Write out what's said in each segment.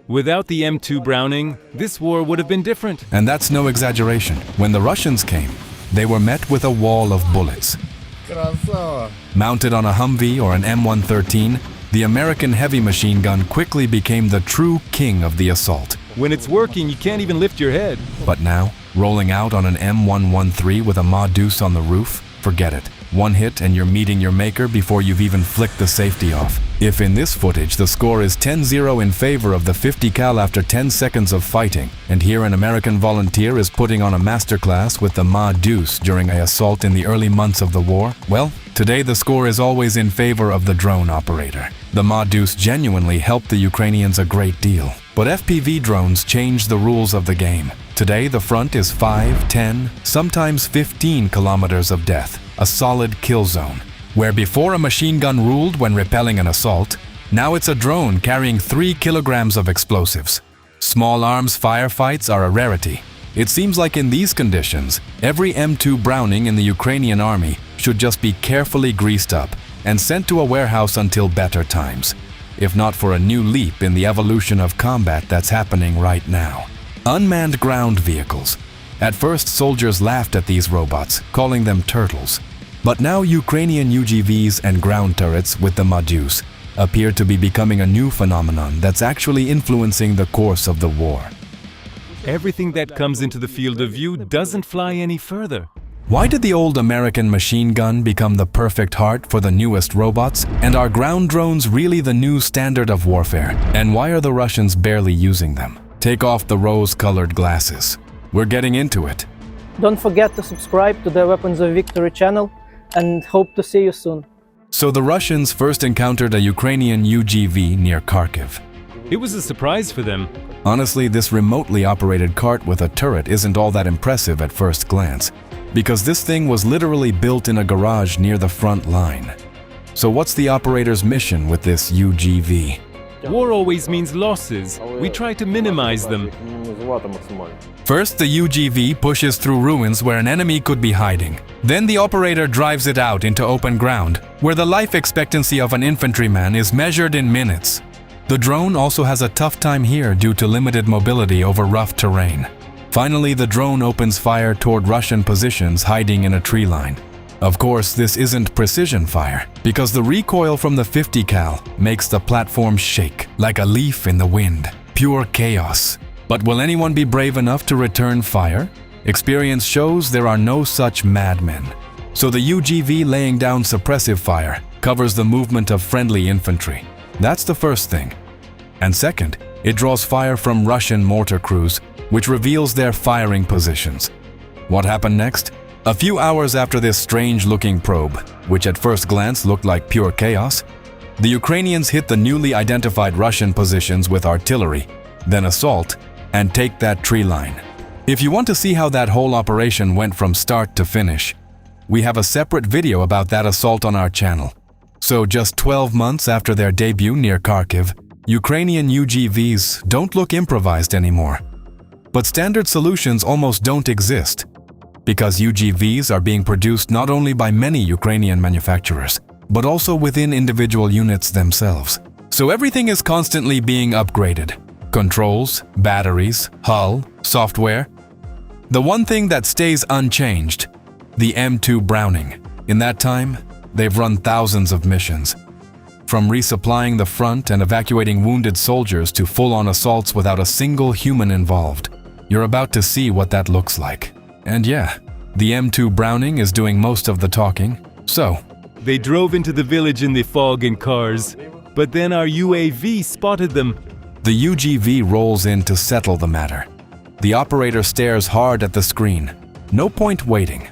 Without the M2 Browning, this war would have been different. And that's no exaggeration. When the Russians came, they were met with a wall of bullets. Mounted on a Humvee or an M113, the American heavy machine gun quickly became the true king of the assault. When it's working, you can't even lift your head. But now, rolling out on an M113 with a Ma-Deuce on the roof, forget it. One hit and you're meeting your maker before you've even flicked the safety off. If in this footage the score is 10-0 in favor of the 50 cal after 10 seconds of fighting, and here an American volunteer is putting on a masterclass with the Ma-Deuce during an assault in the early months of the war, well, today the score is always in favor of the drone operator. The Ma-Deuce genuinely helped the Ukrainians a great deal. But FPV drones changed the rules of the game. Today the front is 5, 10, sometimes 15 kilometers of death, a solid kill zone. Where before a machine gun ruled when repelling an assault, now it's a drone carrying 3 kilograms of explosives. Small arms firefights are a rarity. It seems like in these conditions, every M2 Browning in the Ukrainian army should just be carefully greased up and sent to a warehouse until better times, if not for a new leap in the evolution of combat that's happening right now. Unmanned ground vehicles. At first, soldiers laughed at these robots, calling them turtles. But now Ukrainian UGVs and ground turrets with the Ma-Deuce appear to be becoming a new phenomenon that's actually influencing the course of the war. Everything that comes into the field of view doesn't fly any further. Why did the old American machine gun become the perfect heart for the newest robots? And are ground drones really the new standard of warfare? And why are the Russians barely using them? Take off the rose-colored glasses. We're getting into it. Don't forget to subscribe to the Weapons of Victory channel and hope to see you soon. So the Russians first encountered a Ukrainian UGV near Kharkiv. It was a surprise for them. Honestly, this remotely operated cart with a turret isn't all that impressive at first glance, because this thing was literally built in a garage near the front line. So what's the operator's mission with this UGV? War always means losses. We try to minimize them. First, the UGV pushes through ruins where an enemy could be hiding. Then the operator drives it out into open ground, where the life expectancy of an infantryman is measured in minutes. The drone also has a tough time here due to limited mobility over rough terrain. Finally, the drone opens fire toward Russian positions hiding in a tree line. Of course, this isn't precision fire, because the recoil from the 50 cal makes the platform shake like a leaf in the wind. Pure chaos. But will anyone be brave enough to return fire? Experience shows there are no such madmen. So the UGV laying down suppressive fire covers the movement of friendly infantry. That's the first thing. And second, it draws fire from Russian mortar crews, which reveals their firing positions. What happened next? A few hours after this strange-looking probe, which at first glance looked like pure chaos, the Ukrainians hit the newly identified Russian positions with artillery, then assault, and take that tree line. If you want to see how that whole operation went from start to finish, we have a separate video about that assault on our channel. So just 12 months after their debut near Kharkiv, Ukrainian UGVs don't look improvised anymore. But standard solutions almost don't exist, because UGVs are being produced not only by many Ukrainian manufacturers, but also within individual units themselves. So everything is constantly being upgraded. Controls, batteries, hull, software. The one thing that stays unchanged, the M2 Browning. In that time, they've run thousands of missions. From resupplying the front and evacuating wounded soldiers to full-on assaults without a single human involved. You're about to see what that looks like. And yeah, the M2 Browning is doing most of the talking, so. They drove into the village in the fog in cars, but then our UAV spotted them. The UGV rolls in to settle the matter. The operator stares hard at the screen. No point waiting.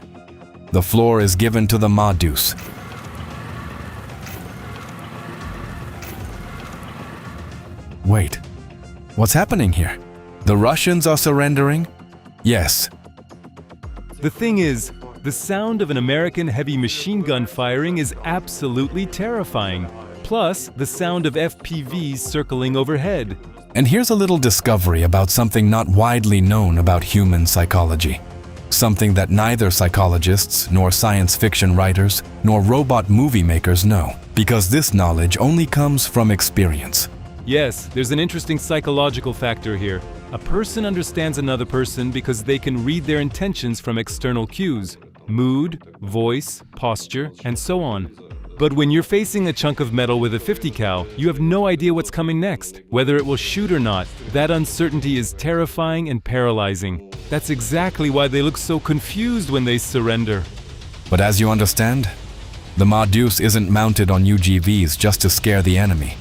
The floor is given to the Ma-Deuce. Wait, what's happening here? The Russians are surrendering? Yes. The thing is, the sound of an American heavy machine gun firing is absolutely terrifying. Plus, the sound of FPVs circling overhead. And here's a little discovery about something not widely known about human psychology. Something that neither psychologists, nor science fiction writers, nor robot movie makers know, because this knowledge only comes from experience. Yes, there's an interesting psychological factor here. A person understands another person because they can read their intentions from external cues, mood, voice, posture, and so on. But when you're facing a chunk of metal with a 50 cal, you have no idea what's coming next, whether it will shoot or not. That uncertainty is terrifying and paralyzing. That's exactly why they look so confused when they surrender. But as you understand, the M2 isn't mounted on UGVs just to scare the enemy.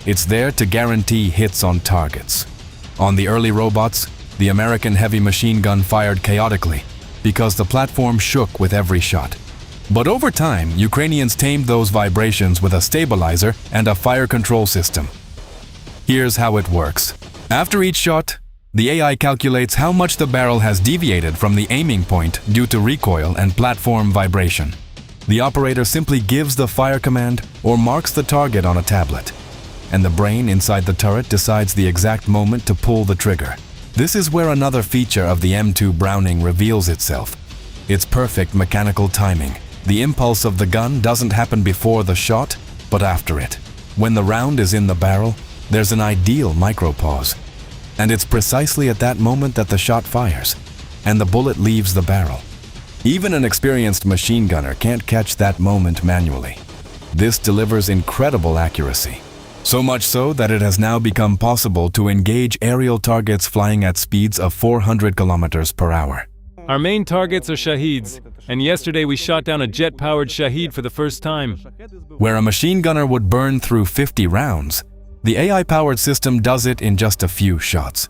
It's there to guarantee hits on targets. On the early robots, the American heavy machine gun fired chaotically because the platform shook with every shot. But over time, Ukrainians tamed those vibrations with a stabilizer and a fire control system. Here's how it works. After each shot, the AI calculates how much the barrel has deviated from the aiming point due to recoil and platform vibration. The operator simply gives the fire command or marks the target on a tablet, and the brain inside the turret decides the exact moment to pull the trigger. This is where another feature of the M2 Browning reveals itself. It's perfect mechanical timing. The impulse of the gun doesn't happen before the shot, but after it. When the round is in the barrel, there's an ideal micropause. And it's precisely at that moment that the shot fires, and the bullet leaves the barrel. Even an experienced machine gunner can't catch that moment manually. This delivers incredible accuracy. So much so that it has now become possible to engage aerial targets flying at speeds of 400 kilometers per hour. Our main targets are Shaheeds, and yesterday we shot down a jet-powered Shaheed for the first time. Where a machine gunner would burn through 50 rounds, the AI-powered system does it in just a few shots.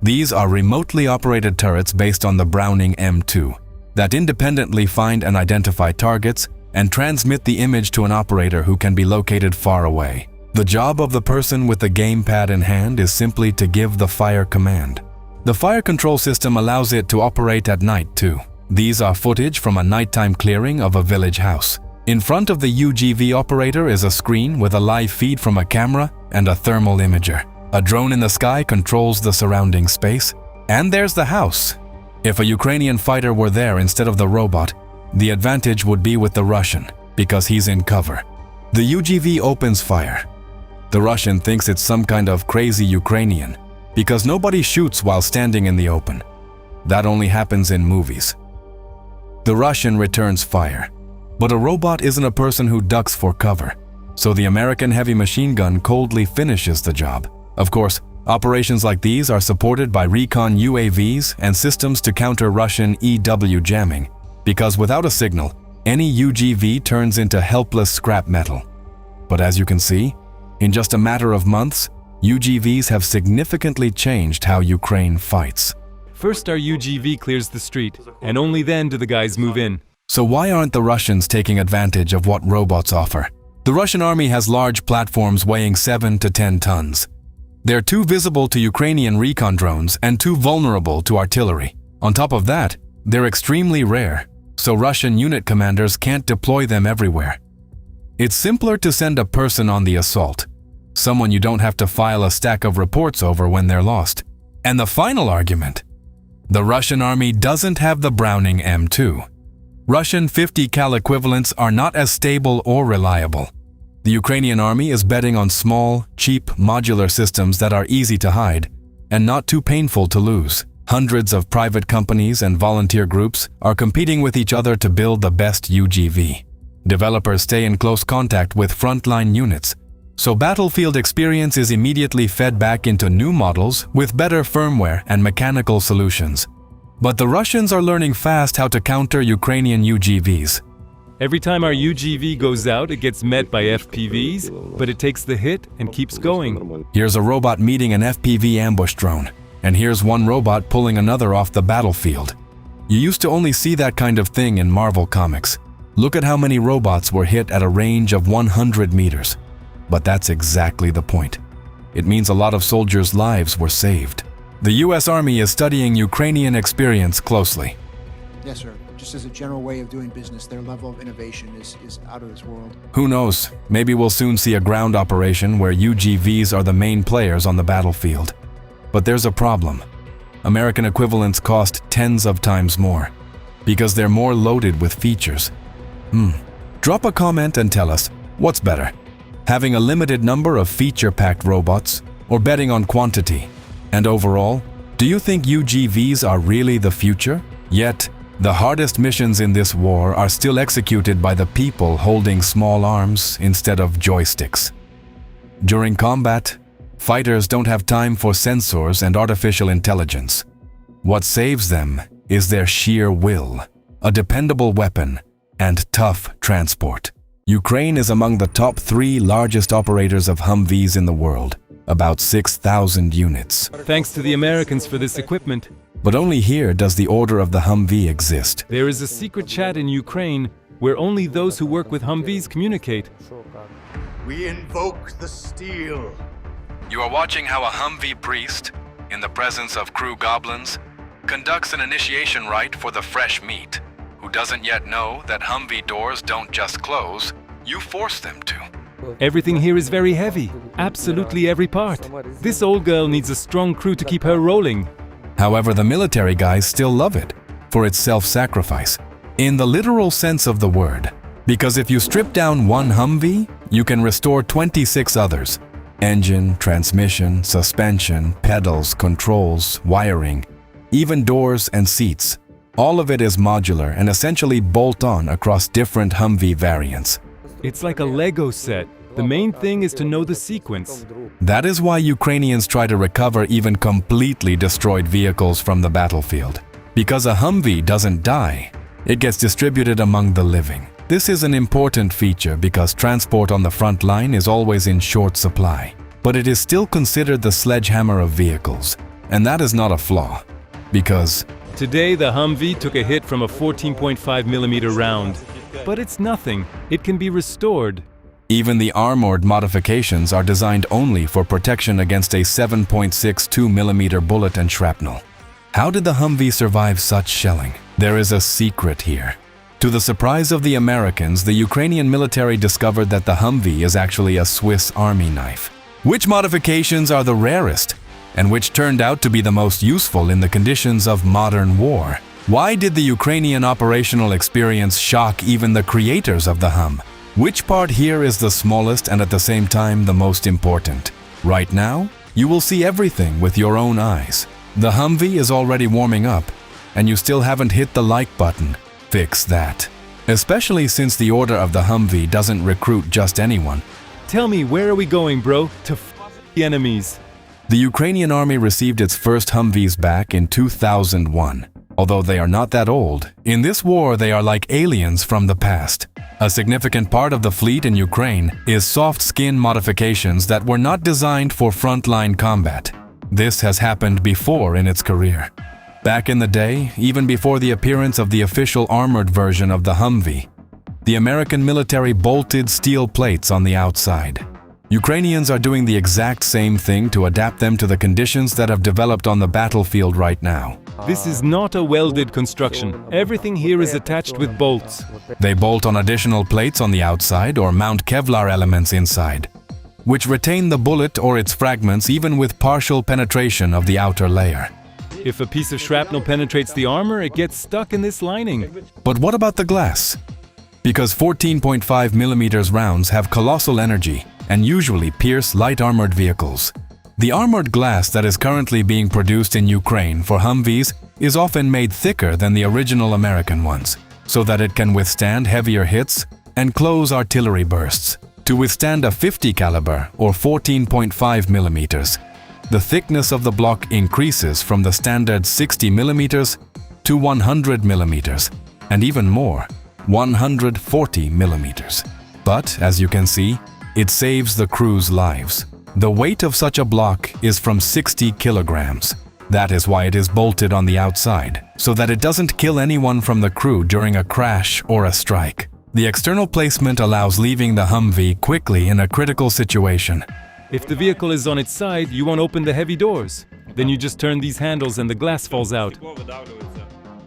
These are remotely operated turrets based on the Browning M2 that independently find and identify targets and transmit the image to an operator who can be located far away. The job of the person with the gamepad in hand is simply to give the fire command. The fire control system allows it to operate at night too. These are footage from a nighttime clearing of a village house. In front of the UGV operator is a screen with a live feed from a camera and a thermal imager. A drone in the sky controls the surrounding space. And there's the house. If a Ukrainian fighter were there instead of the robot, the advantage would be with the Russian, because he's in cover. The UGV opens fire. The Russian thinks it's some kind of crazy Ukrainian, because nobody shoots while standing in the open. That only happens in movies. The Russian returns fire, but a robot isn't a person who ducks for cover, so the American heavy machine gun coldly finishes the job. Of course, operations like these are supported by recon UAVs and systems to counter Russian EW jamming, because without a signal, any UGV turns into helpless scrap metal. But as you can see, in just a matter of months, UGVs have significantly changed how Ukraine fights. First our UGV clears the street, and only then do the guys move in. So why aren't the Russians taking advantage of what robots offer? The Russian army has large platforms weighing 7 to 10 tons. They're too visible to Ukrainian recon drones and too vulnerable to artillery. On top of that, they're extremely rare, so Russian unit commanders can't deploy them everywhere. It's simpler to send a person on the assault, someone you don't have to file a stack of reports over when they're lost. And the final argument: the Russian army doesn't have the Browning M2. Russian 50 cal equivalents are not as stable or reliable. The Ukrainian army is betting on small, cheap, modular systems that are easy to hide and not too painful to lose. Hundreds of private companies and volunteer groups are competing with each other to build the best UGV. Developers stay in close contact with frontline units, so battlefield experience is immediately fed back into new models with better firmware and mechanical solutions. But the Russians are learning fast how to counter Ukrainian UGVs. Every time our UGV goes out, it gets met by FPVs, but it takes the hit and keeps going. Here's a robot meeting an FPV ambush drone, and here's one robot pulling another off the battlefield. You used to only see that kind of thing in Marvel comics. Look at how many robots were hit at a range of 100 meters. But that's exactly the point. It means a lot of soldiers' lives were saved. The US Army is studying Ukrainian experience closely. Yes, sir. Just as a general way of doing business, their level of innovation is out of this world. Who knows? Maybe we'll soon see a ground operation where UGVs are the main players on the battlefield. But there's a problem. American equivalents cost tens of times more, because they're more loaded with features. Drop a comment and tell us, what's better? having a limited number of feature-packed robots, or betting on quantity? And overall, do you think UGVs are really the future? Yet, the hardest missions in this war are still executed by the people holding small arms instead of joysticks. During combat, fighters don't have time for sensors and artificial intelligence. What saves them is their sheer will, a dependable weapon, and tough transport. Ukraine is among the top 3 largest operators of Humvees in the world, about 6,000 units. Thanks to the Americans for this equipment. But only here does the order of the Humvee exist. There is a secret chat in Ukraine where only those who work with Humvees communicate. We invoke the steel. You are watching how a Humvee priest, in the presence of crew goblins, conducts an initiation rite for the fresh meat, who doesn't yet know that Humvee doors don't just close, you force them to. Everything here is very heavy, absolutely every part. This old girl needs a strong crew to keep her rolling. However, the military guys still love it for its self-sacrifice, in the literal sense of the word. Because if you strip down one Humvee, you can restore 26 others. Engine, transmission, suspension, pedals, controls, wiring, even doors and seats. All of it is modular and essentially bolt-on across different Humvee variants. It's like a Lego set. The main thing is to know the sequence. That is why Ukrainians try to recover even completely destroyed vehicles from the battlefield. Because a Humvee doesn't die, it gets distributed among the living. This is an important feature because transport on the front line is always in short supply. But it is still considered the sledgehammer of vehicles. And that is not a flaw. Because today the Humvee took a hit from a 14.5mm round. But it's nothing. It can be restored. even the armored modifications are designed only for protection against a 7.62mm bullet and shrapnel. How did the Humvee survive such shelling? There is a secret here. To the surprise of the Americans, the Ukrainian military discovered that the Humvee is actually a Swiss Army knife. Which modifications are the rarest, and which turned out to be the most useful in the conditions of modern war? Why did the Ukrainian operational experience shock even the creators of the Hum? Which part here is the smallest and at the same time the most important? Right now, you will see everything with your own eyes. The Humvee is already warming up, and you still haven't hit the like button. Fix that. Especially since the order of the Humvee doesn't recruit just anyone. Tell me, where are we going, bro? To the enemies. The Ukrainian army received its first Humvees back in 2001. Although they are not that old, in this war they are like aliens from the past. A significant part of the fleet in Ukraine is soft skin modifications that were not designed for frontline combat. This has happened before in its career. Back in the day, even before the appearance of the official armored version of the Humvee, the American military bolted steel plates on the outside. Ukrainians are doing the exact same thing to adapt them to the conditions that have developed on the battlefield right now. This is not a welded construction. Everything here is attached with bolts. They bolt on additional plates on the outside or mount Kevlar elements inside, which retain the bullet or its fragments even with partial penetration of the outer layer. If a piece of shrapnel penetrates the armor, it gets stuck in this lining. But what about the glass? Because 14.5mm rounds have colossal energy and usually pierce light armored vehicles. The armored glass that is currently being produced in Ukraine for Humvees is often made thicker than the original American ones, so that it can withstand heavier hits and close artillery bursts. To withstand a 50 caliber or 14.5mm, the thickness of the block increases from the standard 60mm to 100mm, and even more, 140mm. But, as you can see, it saves the crew's lives. The weight of such a block is from 60 kilograms. That is why it is bolted on the outside, so that it doesn't kill anyone from the crew during a crash or a strike. The external placement allows leaving the Humvee quickly in a critical situation. If the vehicle is on its side, you won't open the heavy doors. Then you just turn these handles and the glass falls out.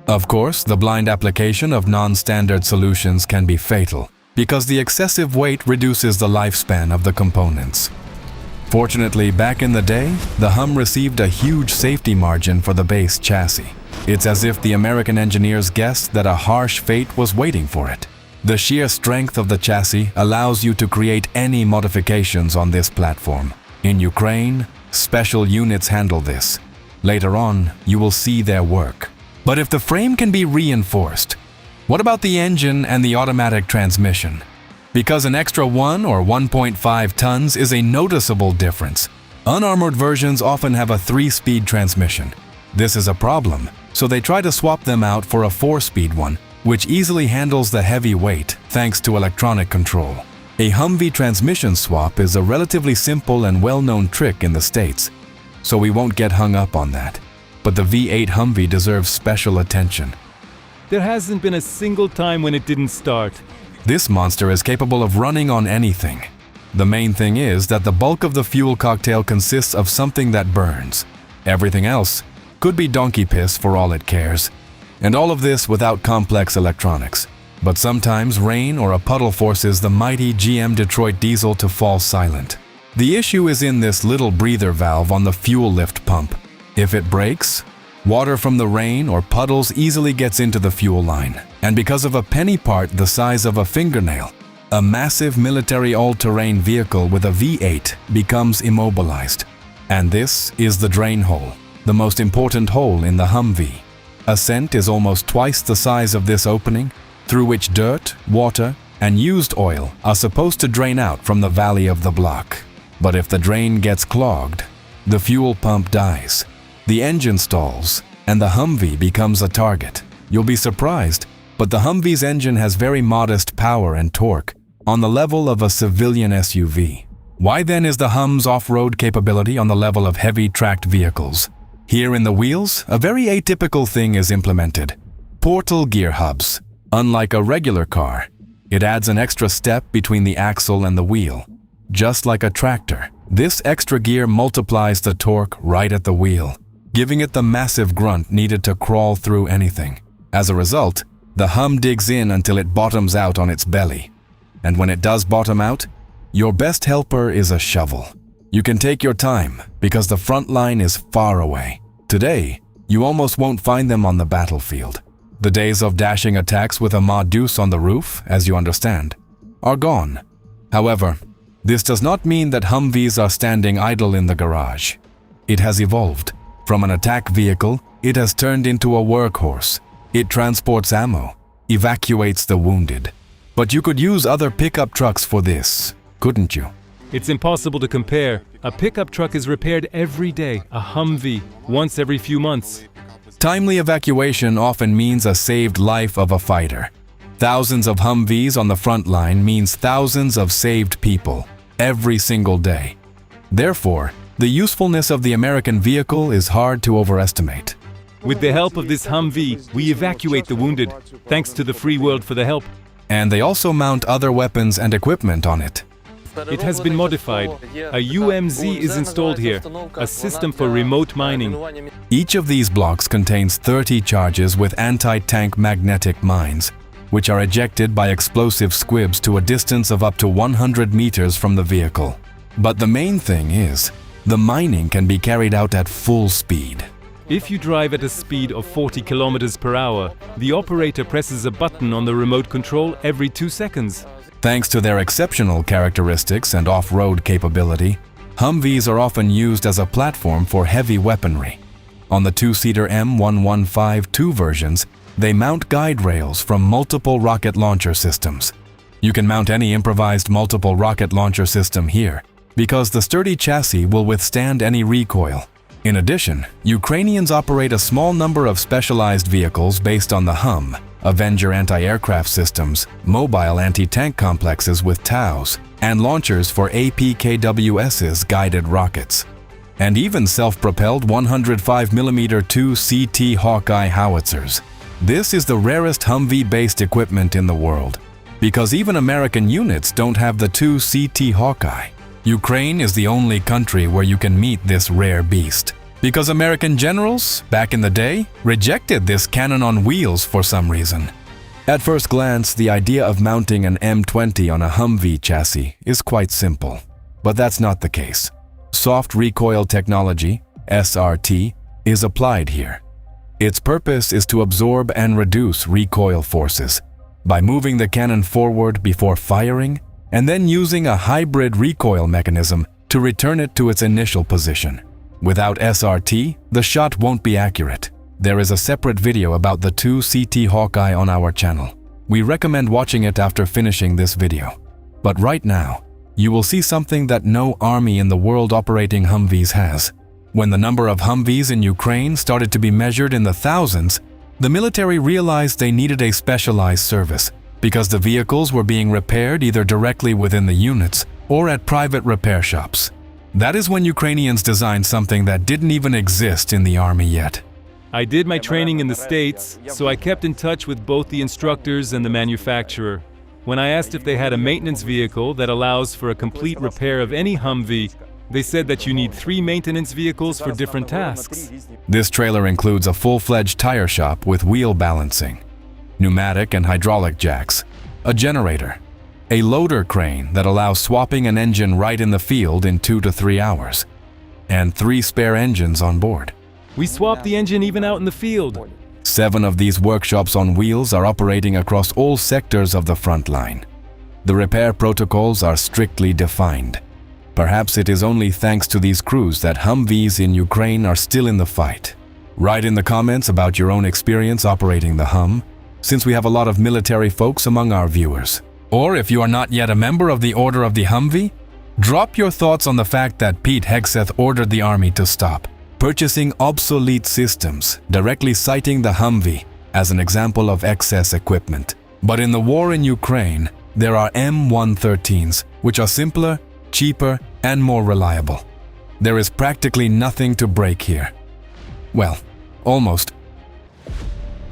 Of course, the blind application of non-standard solutions can be fatal, because the excessive weight reduces the lifespan of the components. Fortunately, back in the day, the Hum received a huge safety margin for the base chassis. It's as if the American engineers guessed that a harsh fate was waiting for it. The sheer strength of the chassis allows you to create any modifications on this platform. In Ukraine, special units handle this. Later on, you will see their work. But if the frame can be reinforced, what about the engine and the automatic transmission? Because an extra 1 or 1.5 tons is a noticeable difference. Unarmored versions often have a 3-speed transmission. This is a problem, so they try to swap them out for a 4-speed one, which easily handles the heavy weight thanks to electronic control. A Humvee transmission swap is a relatively simple and well-known trick in the States, so we won't get hung up on that. But the V8 Humvee deserves special attention. There hasn't been a single time when it didn't start. This monster is capable of running on anything. The main thing is that the bulk of the fuel cocktail consists of something that burns. Everything else could be donkey piss for all it cares. And all of this without complex electronics. But sometimes rain or a puddle forces the mighty GM Detroit diesel to fall silent. The issue is in this little breather valve on the fuel lift pump. If it breaks, water from the rain or puddles easily gets into the fuel line. And because of a penny part the size of a fingernail, a massive military all-terrain vehicle with a V8 becomes immobilized. And this is the drain hole, the most important hole in the Humvee. Ascent is almost twice the size of this opening, through which dirt, water, and used oil are supposed to drain out from the valley of the block. But if the drain gets clogged, the fuel pump dies, the engine stalls, and the Humvee becomes a target. You'll be surprised, but the Humvee's engine has very modest power and torque, on the level of a civilian SUV. Why then is the Hum's off-road capability on the level of heavy tracked vehicles? Here in the wheels, a very atypical thing is implemented. Portal gear hubs. Unlike a regular car, it adds an extra step between the axle and the wheel. Just like a tractor, this extra gear multiplies the torque right at the wheel, giving it the massive grunt needed to crawl through anything. As a result, the Hum digs in until it bottoms out on its belly. And when it does bottom out, your best helper is a shovel. You can take your time because the Frontline is far away. Today, you almost won't find them on the battlefield. The days of dashing attacks with a Ma Deuce on the roof, as you understand, are gone. However, this does not mean that Humvees are standing idle in the garage. It has evolved. From an attack vehicle, it has turned into a workhorse. It transports ammo, evacuates the wounded. But you could use other pickup trucks for this, couldn't you? It's impossible to compare. A pickup truck is repaired every day, a Humvee once every few months. Timely evacuation often means a saved life of a fighter. Thousands of Humvees on the front line means thousands of saved people every single day. Therefore, the usefulness of the American vehicle is hard to overestimate. With the help of this Humvee, we evacuate the wounded, thanks to the free world for the help. And they also mount other weapons and equipment on it. It has been modified. A UMZ is installed here, a system for remote mining. Each of these blocks contains 30 charges with anti-tank magnetic mines, which are ejected by explosive squibs to a distance of up to 100 meters from the vehicle. But the main thing is, the mining can be carried out at full speed. If you drive at a speed of 40 kilometers per hour, the operator presses a button on the remote control every 2 seconds. Thanks to their exceptional characteristics and off-road capability, Humvees are often used as a platform for heavy weaponry. On the two-seater M113 versions, they mount guide rails from multiple rocket launcher systems. You can mount any improvised multiple rocket launcher system here, because the sturdy chassis will withstand any recoil. In addition, Ukrainians operate a small number of specialized vehicles based on the Hum, Avenger anti-aircraft systems, mobile anti-tank complexes with TOWs, and launchers for APKWS's guided rockets. And even self-propelled 105mm 2CT Hawkeye howitzers. This is the rarest Humvee-based equipment in the world, because even American units don't have the 2CT Hawkeye. Ukraine is the only country where you can meet this rare beast, because American generals, back in the day, rejected this cannon on wheels for some reason. At first glance, the idea of mounting an M20 on a Humvee chassis is quite simple, but that's not the case. Soft recoil technology, SRT, is applied here. Its purpose is to absorb and reduce recoil forces. by moving the cannon forward before firing and then using a hybrid recoil mechanism to return it to its initial position. Without SRT, the shot won't be accurate. There is a separate video about the 2 CT Hawkeye on our channel. We recommend watching it after finishing this video. But right now, you will see something that no army in the world operating Humvees has. When the number of Humvees in Ukraine started to be measured in the thousands, the military realized they needed a specialized service because the vehicles were being repaired either directly within the units or at private repair shops. That is when Ukrainians designed something that didn't even exist in the army yet. I did my training in the States, so I kept in touch with both the instructors and the manufacturer. When I asked if they had a maintenance vehicle that allows for a complete repair of any Humvee, they said that you need 3 maintenance vehicles for different tasks. This trailer includes a full-fledged tire shop with wheel balancing, pneumatic and hydraulic jacks, a generator, a loader crane that allows swapping an engine right in the field in 2 to 3 hours, and 3 spare engines on board. We swapped the engine even out in the field. 7 of these workshops on wheels are operating across all sectors of the front line. The repair protocols are strictly defined. Perhaps it is only thanks to these crews that Humvees in Ukraine are still in the fight. Write in the comments about your own experience operating the Hum, since we have a lot of military folks among our viewers. Or if you are not yet a member of the Order of the Humvee, drop your thoughts on the fact that Pete Hegseth ordered the army to stop purchasing obsolete systems, directly citing the Humvee as an example of excess equipment. But in the war in Ukraine, there are M113s, which are simpler, cheaper, and more reliable. There is practically nothing to break here. Well, almost.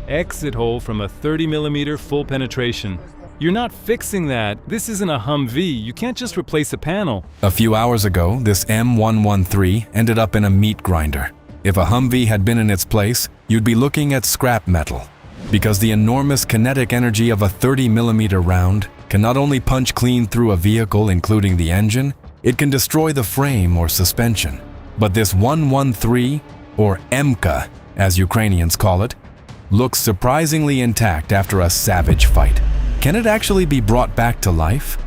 Exit hole from a 30mm full penetration. You're not fixing that. This isn't a Humvee. You can't just replace a panel. A few hours ago, this M113 ended up in a meat grinder. If a Humvee had been in its place, you'd be looking at scrap metal. Because the enormous kinetic energy of a 30mm round can not only punch clean through a vehicle including the engine, it can destroy the frame or suspension. But this 113, or MK, as Ukrainians call it, looks surprisingly intact after a savage fight. Can it actually be brought back to life?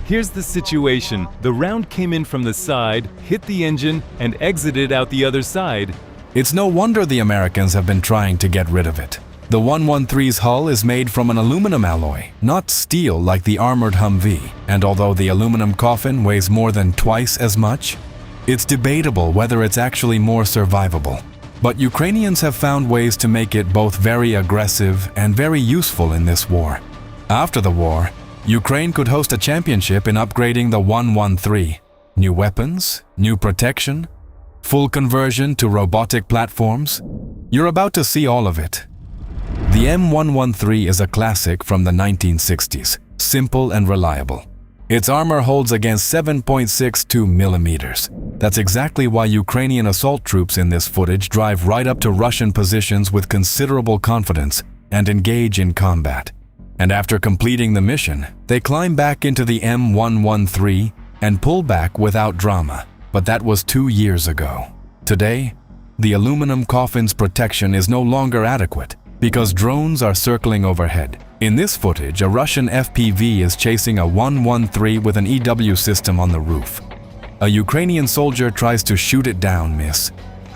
Here's the situation. The round came in from the side, hit the engine, and exited out the other side. It's no wonder the Americans have been trying to get rid of it. The 113's hull is made from an aluminum alloy, not steel like the armored Humvee. And although the aluminum coffin weighs more than twice as much, it's debatable whether it's actually more survivable. But Ukrainians have found ways to make it both very aggressive and very useful in this war. After the war, Ukraine could host a championship in upgrading the 113. New weapons, new protection, full conversion to robotic platforms. You're about to see all of it. The M113 is a classic from the 1960s, simple and reliable. Its armor holds against 7.62 millimeters. That's exactly why Ukrainian assault troops in this footage drive right up to Russian positions with considerable confidence and engage in combat. And after completing the mission, they climb back into the M113 and pull back without drama. But that was 2 years ago. Today, the aluminum coffin's protection is no longer adequate because drones are circling overhead. In this footage, a Russian FPV is chasing a 113 with an EW system on the roof. A Ukrainian soldier tries to shoot it down, miss.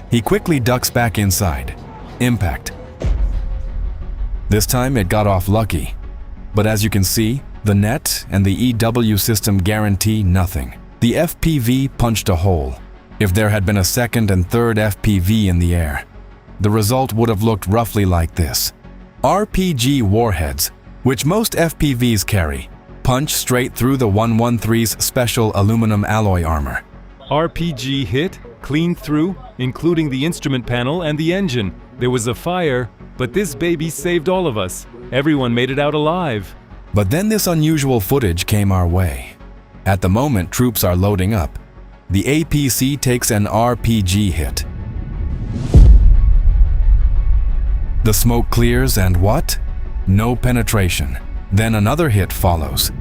He quickly ducks back inside. Impact. This time it got off lucky. But as you can see, the net and the EW system guarantee nothing. The FPV punched a hole. If there had been a second and third FPV in the air, the result would have looked roughly like this. RPG warheads, which most FPVs carry, punch straight through the 113's special aluminum alloy armor. RPG hit, clean through, including the instrument panel and the engine. There was a fire, but this baby saved all of us. Everyone made it out alive. But then this unusual footage came our way. At the moment troops are loading up, the APC takes an RPG hit. The smoke clears and what? No penetration. Then another hit follows.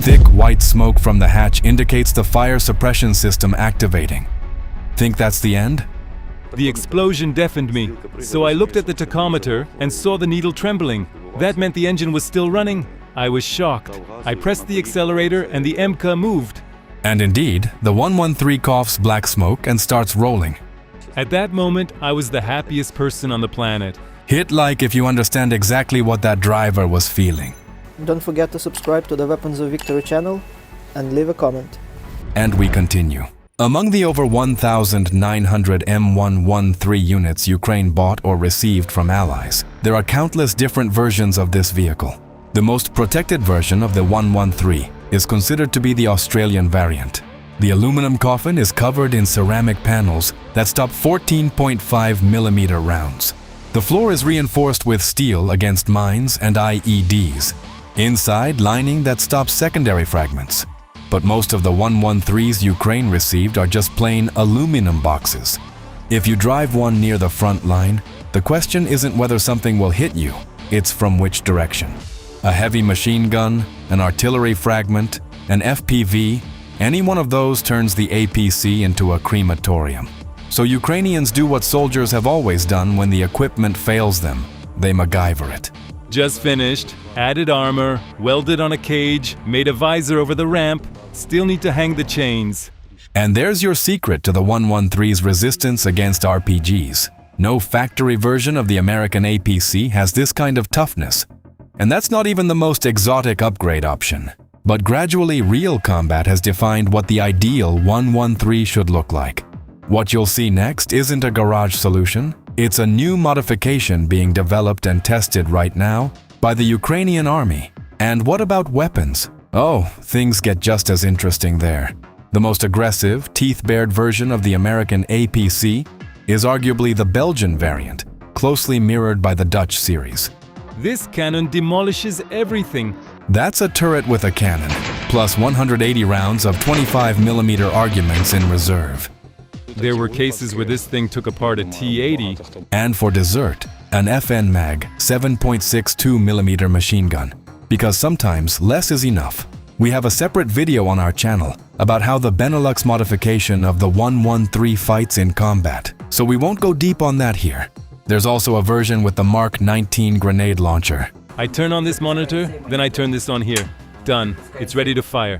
Thick white smoke from the hatch indicates the fire suppression system activating. Think that's the end? The explosion deafened me, so I looked at the tachometer and saw the needle trembling. That meant the engine was still running. I was shocked. I pressed the accelerator and the MK moved. And indeed, the 113 coughs black smoke and starts rolling. At that moment, I was the happiest person on the planet. Hit like if you understand exactly what that driver was feeling. Don't forget to subscribe to the Weapons of Victory channel and leave a comment. And we continue. Among the over 1,900 M113 units Ukraine bought or received from allies, there are countless different versions of this vehicle. The most protected version of the 113 is considered to be the Australian variant. The aluminum coffin is covered in ceramic panels that stop 14.5mm rounds. The floor is reinforced with steel against mines and IEDs. Inside, lining that stops secondary fragments. But most of the 113s Ukraine received are just plain aluminum boxes. If you drive one near the front line, the question isn't whether something will hit you, it's from which direction. A heavy machine gun, an artillery fragment, an FPV, any one of those turns the APC into a crematorium. So Ukrainians do what soldiers have always done when the equipment fails them. They MacGyver it. Just finished, added armor, welded on a cage, made a visor over the ramp, still need to hang the chains. And there's your secret to the 113's resistance against RPGs. No factory version of the American APC has this kind of toughness. And that's not even the most exotic upgrade option. But gradually, real combat has defined what the ideal 113 should look like. What you'll see next isn't a garage solution. It's a new modification being developed and tested right now by the Ukrainian army. And what about weapons? Oh, things get just as interesting there. The most aggressive, teeth-bared version of the American APC is arguably the Belgian variant, closely mirrored by the Dutch series. This cannon demolishes everything. That's a turret with a cannon, plus 180 rounds of 25mm arguments in reserve. There were cases where this thing took apart a T-80. And for dessert, an FN Mag 7.62mm machine gun. Because sometimes less is enough. We have a separate video on our channel about how the Benelux modification of the 113 fights in combat, so we won't go deep on that here. There's also a version with the Mark 19 grenade launcher. I turn on this monitor, then I turn this on here. Done. It's ready to fire.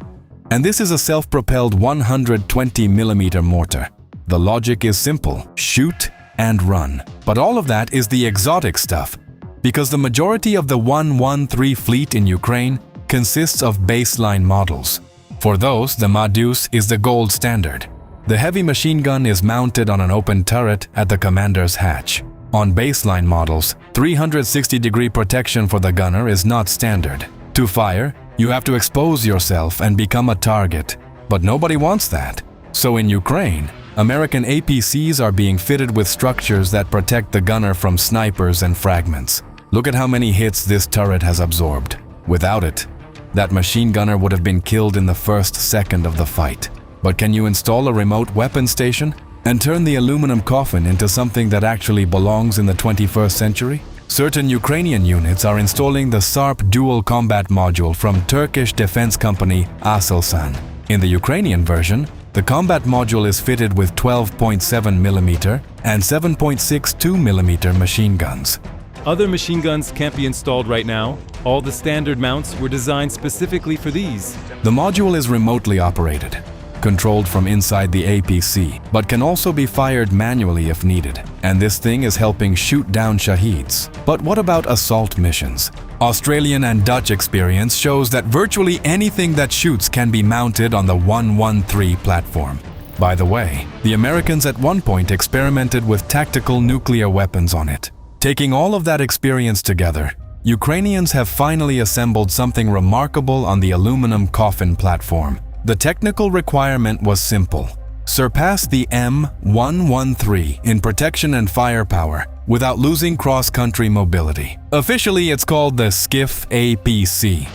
And this is a self-propelled 120mm mortar. The logic is simple: shoot and run. But all of that is the exotic stuff, because the majority of the 113 fleet in Ukraine consists of baseline models. For those, the Madus is the gold standard. The heavy machine gun is mounted on an open turret at the commander's hatch. On baseline models, 360-degree protection for the gunner is not standard. To fire, you have to expose yourself and become a target. But nobody wants that. So in Ukraine, American APCs are being fitted with structures that protect the gunner from snipers and fragments. Look at how many hits this turret has absorbed. Without it, that machine gunner would have been killed in the first second of the fight. But can you install a remote weapon station and turn the aluminum coffin into something that actually belongs in the 21st century? Certain Ukrainian units are installing the SARP dual combat module from Turkish defense company Aselsan. In the Ukrainian version, the combat module is fitted with 12.7mm and 7.62mm machine guns. Other machine guns can't be installed right now. All the standard mounts were designed specifically for these. The module is remotely operated, controlled from inside the APC, but can also be fired manually if needed. And this thing is helping shoot down Shaheeds. But what about assault missions? Australian and Dutch experience shows that virtually anything that shoots can be mounted on the 113 platform. By the way, the Americans at one point experimented with tactical nuclear weapons on it. Taking all of that experience together, Ukrainians have finally assembled something remarkable on the aluminum coffin platform. The technical requirement was simple: surpass the M113 in protection and firepower without losing cross-country mobility. Officially, it's called the Skiff APC,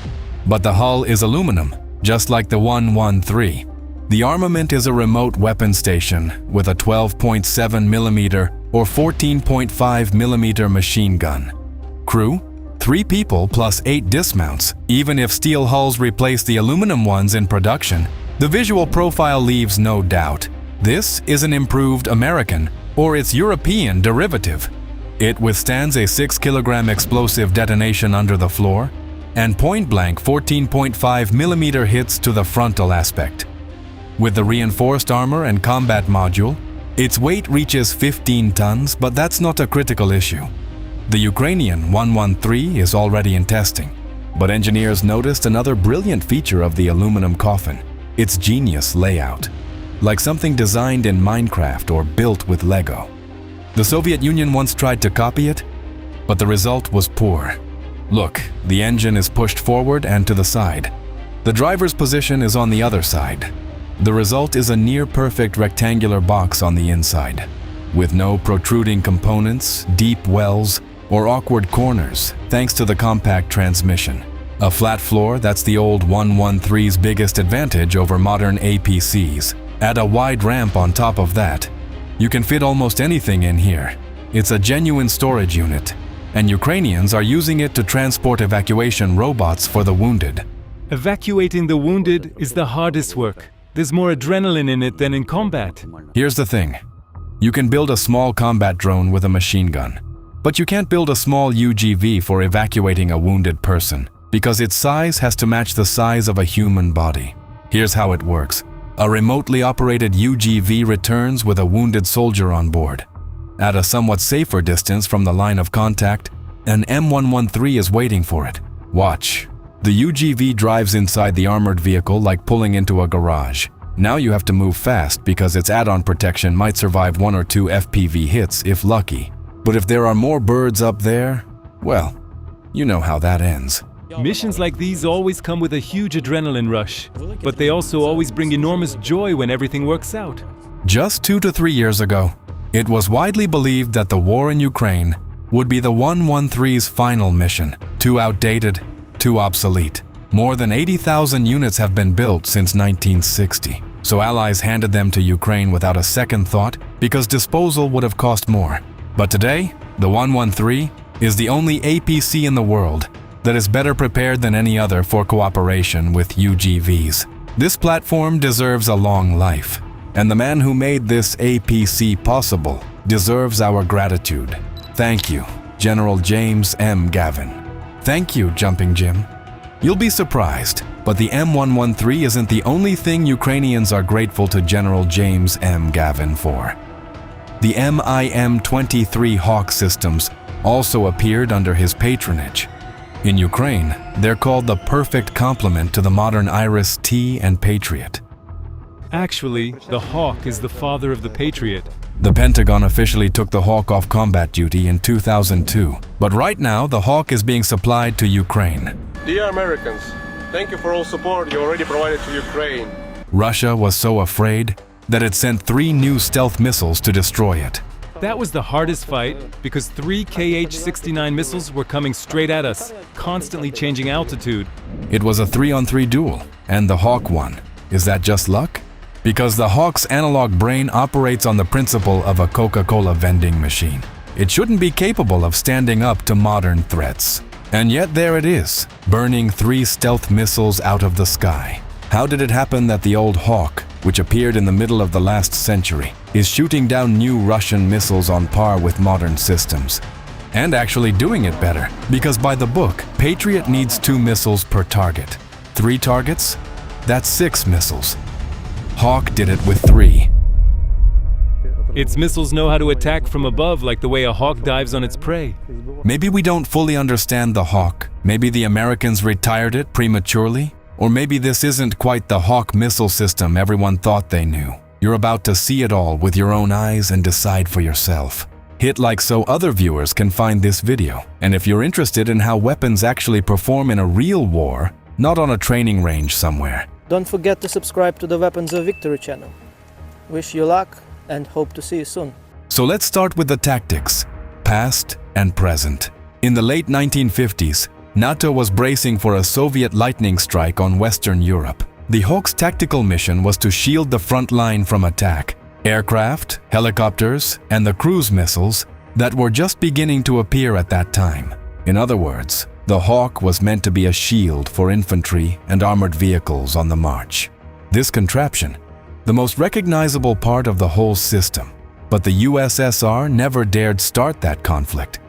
but the hull is aluminum, just like the 113. The armament is a remote weapon station with a 12.7mm or 14.5mm machine gun. Crew? 3 people plus 8 dismounts. Even if steel hulls replace the aluminum ones in production, the visual profile leaves no doubt. This is an improved American or its European derivative. It withstands a 6-kilogram explosive detonation under the floor and point-blank 14.5mm hits to the frontal aspect. With the reinforced armor and combat module, its weight reaches 15 tons, but that's not a critical issue. The Ukrainian M113 is already in testing, but engineers noticed another brilliant feature of the aluminum coffin: its genius layout, like something designed in Minecraft or built with Lego. The Soviet Union once tried to copy it, but the result was poor. Look, the engine is pushed forward and to the side. The driver's position is on the other side. The result is a near-perfect rectangular box on the inside, with no protruding components, deep wells, or awkward corners, thanks to the compact transmission. A flat floor, that's the old M113's biggest advantage over modern APCs. Add a wide ramp on top of that. You can fit almost anything in here. It's a genuine storage unit, and Ukrainians are using it to transport evacuation robots for the wounded. Evacuating the wounded is the hardest work. There's more adrenaline in it than in combat. Here's the thing. You can build a small combat drone with a machine gun, but you can't build a small UGV for evacuating a wounded person, because its size has to match the size of a human body. Here's how it works. A remotely operated UGV returns with a wounded soldier on board. At a somewhat safer distance from the line of contact, an M113 is waiting for it. Watch. The UGV drives inside the armored vehicle like pulling into a garage. Now you have to move fast because its add-on protection might survive 1 or 2 FPV hits if lucky. But if there are more birds up there, well, you know how that ends. Missions like these always come with a huge adrenaline rush, but they also always bring enormous joy when everything works out. Just 2 to 3 years ago, it was widely believed that the war in Ukraine would be the M113's final mission. Too outdated, too obsolete. More than 80,000 units have been built since 1960, so Allies handed them to Ukraine without a second thought because disposal would have cost more. But today, the M113 is the only APC in the world that is better prepared than any other for cooperation with UGVs. This platform deserves a long life, and the man who made this APC possible deserves our gratitude. Thank you, General James M. Gavin. Thank you, Jumping Jim. You'll be surprised, but the M113 isn't the only thing Ukrainians are grateful to General James M. Gavin for. The M113 Hawk systems also appeared under his patronage. In Ukraine, they're called the perfect complement to the modern Iris-T and Patriot. Actually, the Hawk is the father of the Patriot. The Pentagon officially took the Hawk off combat duty in 2002, but right now the Hawk is being supplied to Ukraine. Dear Americans, thank you for all support you already provided to Ukraine. Russia was so afraid that it sent 3 new stealth missiles to destroy it. That was the hardest fight because 3 Kh-69 missiles were coming straight at us, constantly changing altitude. It was a 3-on-3 duel, and the Hawk won. Is that just luck? Because the Hawk's analog brain operates on the principle of a Coca-Cola vending machine. It shouldn't be capable of standing up to modern threats. And yet there it is, burning 3 stealth missiles out of the sky. How did it happen that the old Hawk, which appeared in the middle of the last century, is shooting down new Russian missiles on par with modern systems? And actually doing it better, because by the book, Patriot needs 2 missiles per target. 3 targets? That's 6 missiles. Hawk did it with 3. Its missiles know how to attack from above like the way a hawk dives on its prey. Maybe we don't fully understand the Hawk. Maybe the Americans retired it prematurely. Or maybe this isn't quite the Hawk missile system everyone thought they knew. You're about to see it all with your own eyes and decide for yourself. Hit like so other viewers can find this video. And if you're interested in how weapons actually perform in a real war, not on a training range somewhere. Don't forget to subscribe to the Weapons of Victory channel. Wish you luck and hope to see you soon. So let's start with the tactics, past and present. In the late 1950s, NATO was bracing for a Soviet lightning strike on Western Europe. The Hawk's tactical mission was to shield the front line from attack. Aircraft, helicopters, and the cruise missiles that were just beginning to appear at that time. In other words, the Hawk was meant to be a shield for infantry and armored vehicles on the march. This contraption, the most recognizable part of the whole system, But the USSR never dared start that conflict.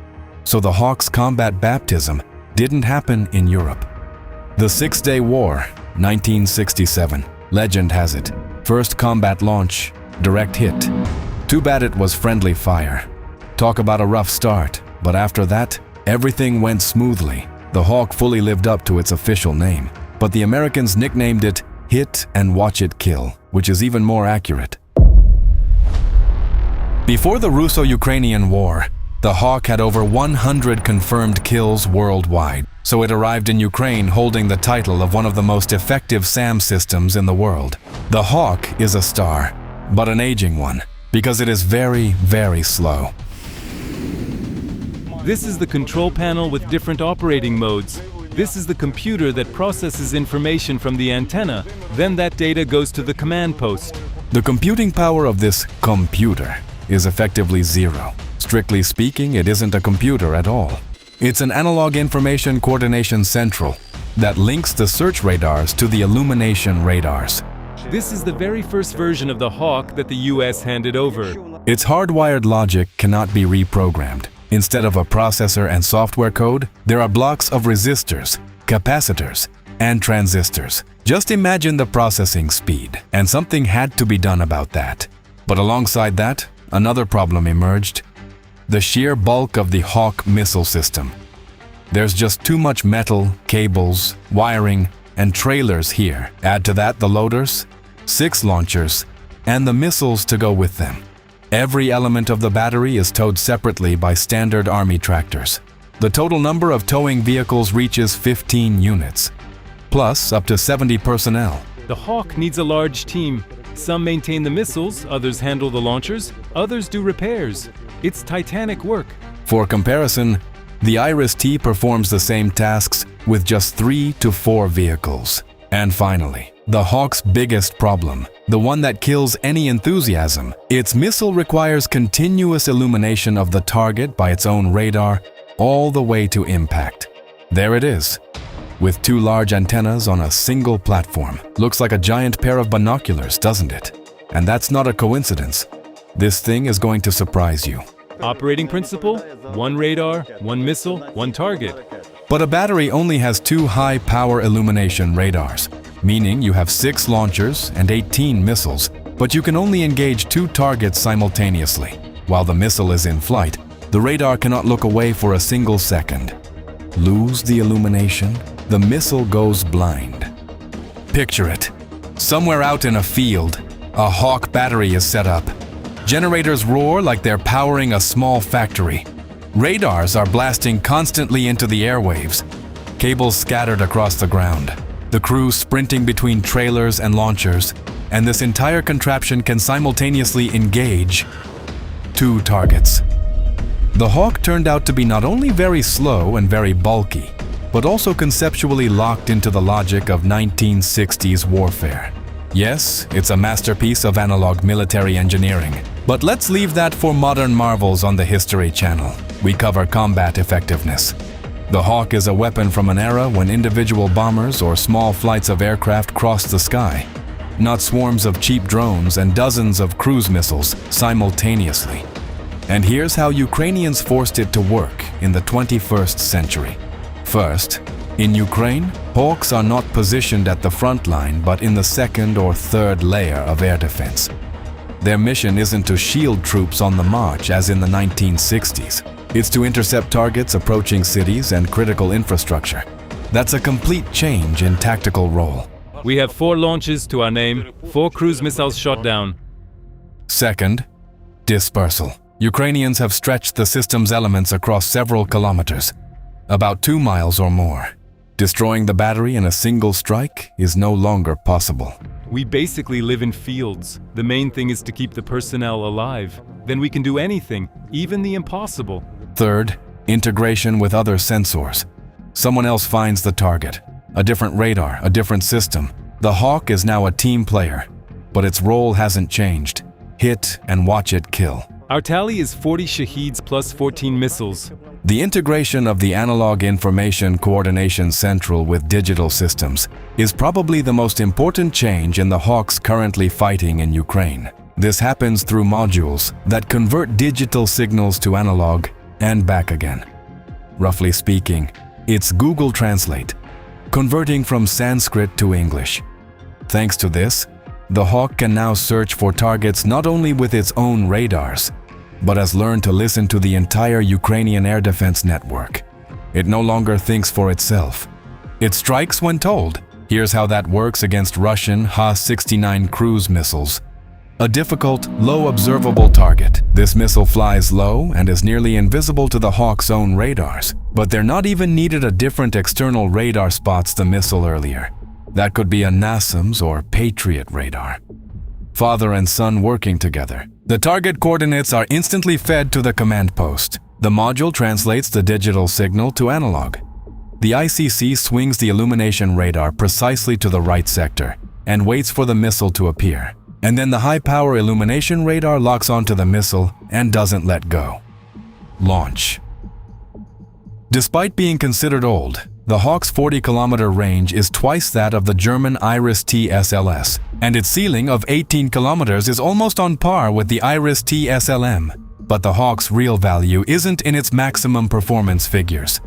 So the Hawk's combat baptism didn't happen in Europe. The Six-Day War, 1967. Legend has it. First combat launch, direct hit. Too bad it was friendly fire. Talk about a rough start, but after that, everything went smoothly. The Hawk fully lived up to its official name, but the Americans nicknamed it Hit and Watch It Kill, which is even more accurate. Before the Russo-Ukrainian War, the Hawk had over 100 confirmed kills worldwide, so it arrived in Ukraine holding the title of one of the most effective SAM systems in the world. The Hawk is a star, but an aging one, because it is very, very slow. This is the control panel with different operating modes. This is the computer that processes information from the antenna, then that data goes to the command post. The computing power of this computer is effectively zero. Strictly speaking, it isn't a computer at all. It's an analog information coordination central that links the search radars to the illumination radars. This is the very first version of the Hawk that the US handed over. Its hardwired logic cannot be reprogrammed. Instead of a processor and software code, there are blocks of resistors, capacitors, and transistors. Just imagine the processing speed, and something had to be done about that. But alongside that, another problem emerged: the sheer bulk of the Hawk missile system. There's just too much metal, cables, wiring, and trailers here. Add to that the loaders, 6 launchers, and the missiles to go with them. Every element of the battery is towed separately by standard Army tractors. The total number of towing vehicles reaches 15 units, plus up to 70 personnel. The Hawk needs a large team. Some maintain the missiles, others handle the launchers, others do repairs. It's titanic work. For comparison, the Iris-T performs the same tasks with just 3 to 4 vehicles. And finally, the Hawk's biggest problem, the one that kills any enthusiasm. Its missile requires continuous illumination of the target by its own radar all the way to impact. There it is, with 2 large antennas on a single platform. Looks like a giant pair of binoculars, doesn't it? And that's not a coincidence. This thing is going to surprise you. Operating principle: 1 radar, 1 missile, 1 target. But a battery only has 2 high-power illumination radars, meaning you have 6 launchers and 18 missiles, but you can only engage 2 targets simultaneously. While the missile is in flight, the radar cannot look away for a single second. Lose the illumination, the missile goes blind. Picture it. Somewhere out in a field, a Hawk battery is set up. Generators roar like they're powering a small factory. Radars are blasting constantly into the airwaves. Cables scattered across the ground. The crew sprinting between trailers and launchers, and this entire contraption can simultaneously engage 2 targets. The Hawk turned out to be not only very slow and very bulky, but also conceptually locked into the logic of 1960s warfare. Yes, it's a masterpiece of analog military engineering, but let's leave that for modern marvels on the History Channel. We cover combat effectiveness. The Hawk is a weapon from an era when individual bombers or small flights of aircraft crossed the sky, not swarms of cheap drones and dozens of cruise missiles simultaneously. And here's how Ukrainians forced it to work in the 21st century. First, in Ukraine, Hawks are not positioned at the front line but in the 2nd or 3rd layer of air defense. Their mission isn't to shield troops on the march as in the 1960s. It's to intercept targets approaching cities and critical infrastructure. That's a complete change in tactical role. We have 4 launches to our name, 4 cruise missiles shot down. Second, dispersal. Ukrainians have stretched the system's elements across several kilometers, about 2 miles or more. Destroying the battery in a single strike is no longer possible. We basically live in fields. The main thing is to keep the personnel alive. Then we can do anything, even the impossible. Third, integration with other sensors. Someone else finds the target. A different radar, a different system. The Hawk is now a team player, but its role hasn't changed. Hit and watch it kill. Our tally is 40 Shaheeds plus 14 missiles. The integration of the Analog Information Coordination Central with digital systems is probably the most important change in the Hawks currently fighting in Ukraine. This happens through modules that convert digital signals to analog and back again. Roughly speaking, it's Google Translate, converting from Sanskrit to English. Thanks to this, the Hawk can now search for targets not only with its own radars, but has learned to listen to the entire Ukrainian air defense network. It no longer thinks for itself. It strikes when told. Here's how that works against Russian Ha-69 cruise missiles. A difficult, low observable target. This missile flies low and is nearly invisible to the Hawk's own radars, but there not even needed a different external radar spots the missile earlier. That could be a NASAMS or Patriot radar. Father and son working together. The target coordinates are instantly fed to the command post. The module translates the digital signal to analog. The ICC swings the illumination radar precisely to the right sector and waits for the missile to appear. And then the high-power illumination radar locks onto the missile and doesn't let go. Launch. Despite being considered old, the Hawk's 40-kilometer range is twice that of the German Iris-T SLS, and its ceiling of 18 kilometers is almost on par with the Iris-T SLM. But the Hawk's real value isn't in its maximum performance figures.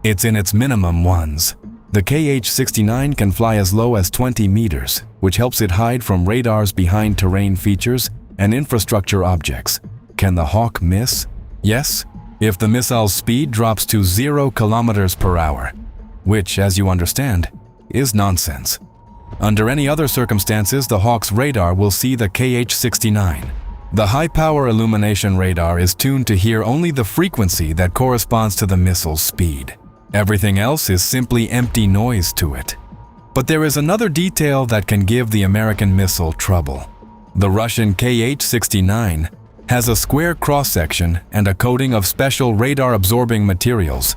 It's in its minimum ones. The KH-69 can fly as low as 20 meters, which helps it hide from radars behind terrain features and infrastructure objects. Can the Hawk miss? Yes, if the missile's speed drops to 0 kilometers per hour, which, as you understand, is nonsense. Under any other circumstances, the Hawk's radar will see the KH-69. The high-power illumination radar is tuned to hear only the frequency that corresponds to the missile's speed. Everything else is simply empty noise to it. But there is another detail that can give the American missile trouble. The Russian KH-69 has a square cross-section and a coating of special radar-absorbing materials.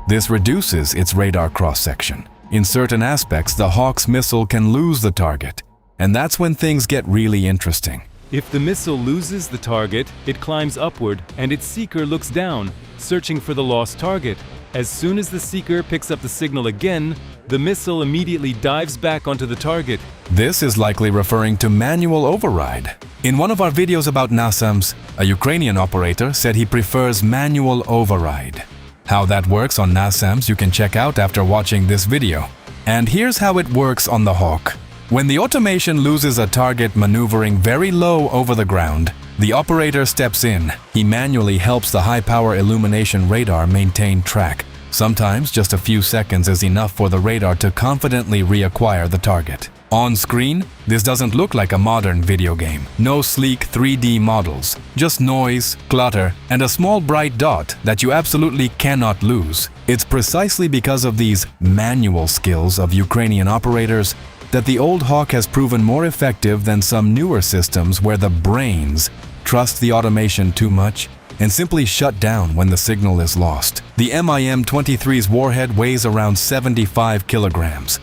This reduces its radar cross-section. In certain aspects, the Hawk's missile can lose the target, and that's when things get really interesting. If the missile loses the target, it climbs upward and its seeker looks down, searching for the lost target. As soon as the seeker picks up the signal again, the missile immediately dives back onto the target. This is likely referring to manual override. In one of our videos about NASAMS, a Ukrainian operator said he prefers manual override. How that works on NASAMS you can check out after watching this video. And here's how it works on the Hawk. When the automation loses a target maneuvering very low over the ground, the operator steps in. He manually helps the high-power illumination radar maintain track. Sometimes just a few seconds is enough for the radar to confidently reacquire the target. On screen, this doesn't look like a modern video game. No sleek 3D models, just noise, clutter, and a small bright dot that you absolutely cannot lose. It's precisely because of these manual skills of Ukrainian operators that the old Hawk has proven more effective than some newer systems where the brains trust the automation too much and simply shut down when the signal is lost. The MIM-23's warhead weighs around 75 kilograms.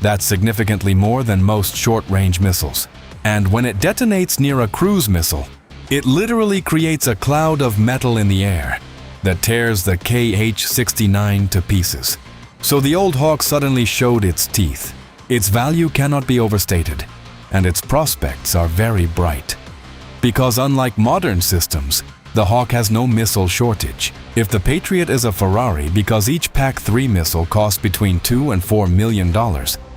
That's significantly more than most short-range missiles. And when it detonates near a cruise missile, it literally creates a cloud of metal in the air that tears the KH-69 to pieces. So the old Hawk suddenly showed its teeth. Its value cannot be overstated, and its prospects are very bright. Because unlike modern systems, the Hawk has no missile shortage. If the Patriot is a Ferrari because each PAC-3 missile costs between $2 and $4 million,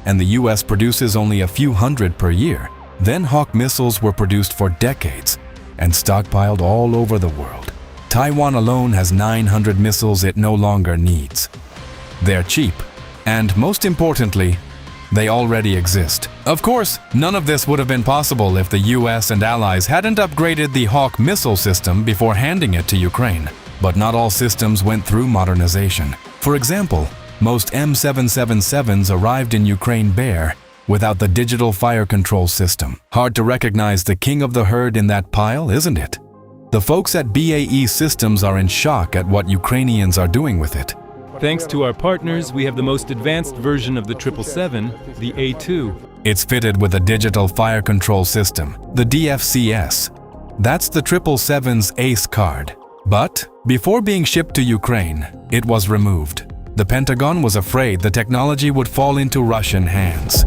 and the US produces only a few hundred per year, then Hawk missiles were produced for decades and stockpiled all over the world. Taiwan alone has 900 missiles it no longer needs. They're cheap, and most importantly, they already exist. Of course, none of this would have been possible if the US and allies hadn't upgraded the Hawk missile system before handing it to Ukraine. But not all systems went through modernization. For example, most M777s arrived in Ukraine bare, without the digital fire control system. Hard to recognize the king of the herd in that pile, isn't it? The folks at BAE Systems are in shock at what Ukrainians are doing with it. Thanks to our partners, we have the most advanced version of the 777, the A2. It's fitted with a digital fire control system, the DFCS. That's the 777's ACE card. But before being shipped to Ukraine, it was removed. The Pentagon was afraid the technology would fall into Russian hands.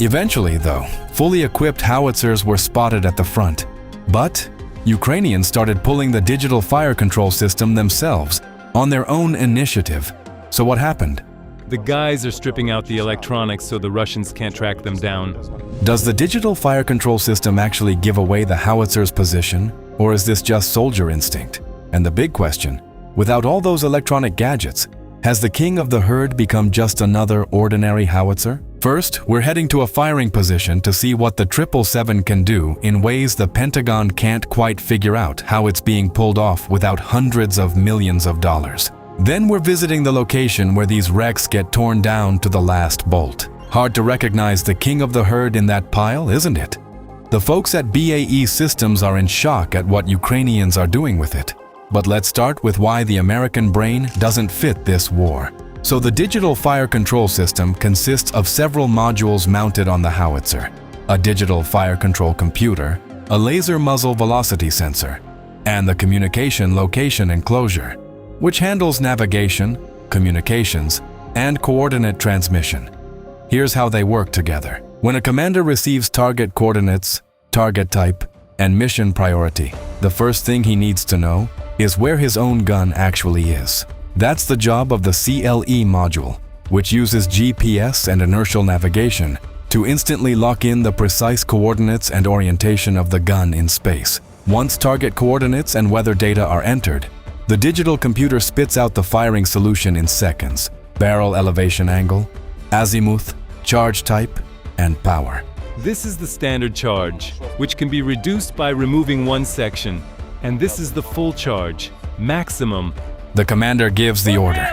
Eventually, though, fully equipped howitzers were spotted at the front. But Ukrainians started pulling the digital fire control system themselves on their own initiative. So what happened? The guys are stripping out the electronics so the Russians can't track them down. Does the digital fire control system actually give away the howitzer's position, or is this just soldier instinct? And the big question, without all those electronic gadgets, has the king of the herd become just another ordinary howitzer? First, we're heading to a firing position to see what the 777 can do in ways the Pentagon can't quite figure out how it's being pulled off without hundreds of millions of dollars. Then we're visiting the location where these wrecks get torn down to the last bolt. Hard to recognize the king of the herd in that pile, isn't it? The folks at BAE Systems are in shock at what Ukrainians are doing with it. But let's start with why the American brain doesn't fit this war. So the digital fire control system consists of several modules mounted on the howitzer: a digital fire control computer, a laser muzzle velocity sensor, and the communication location enclosure, which handles navigation, communications, and coordinate transmission. Here's how they work together. When a commander receives target coordinates, target type, and mission priority, the first thing he needs to know is where his own gun actually is. That's the job of the CLE module, which uses GPS and inertial navigation to instantly lock in the precise coordinates and orientation of the gun in space. Once target coordinates and weather data are entered, the digital computer spits out the firing solution in seconds: barrel elevation angle, azimuth, charge type, and power. This is the standard charge, which can be reduced by removing one section. And this is the full charge, maximum. The commander gives the order.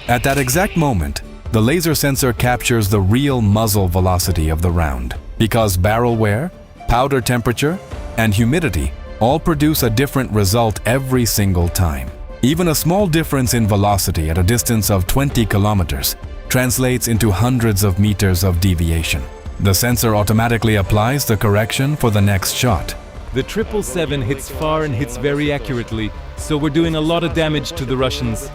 At that exact moment, the laser sensor captures the real muzzle velocity of the round, because barrel wear, powder temperature, and humidity all produce a different result every single time. Even a small difference in velocity at a distance of 20 kilometers translates into hundreds of meters of deviation. The sensor automatically applies the correction for the next shot. The 777 hits far and hits very accurately, so we're doing a lot of damage to the Russians.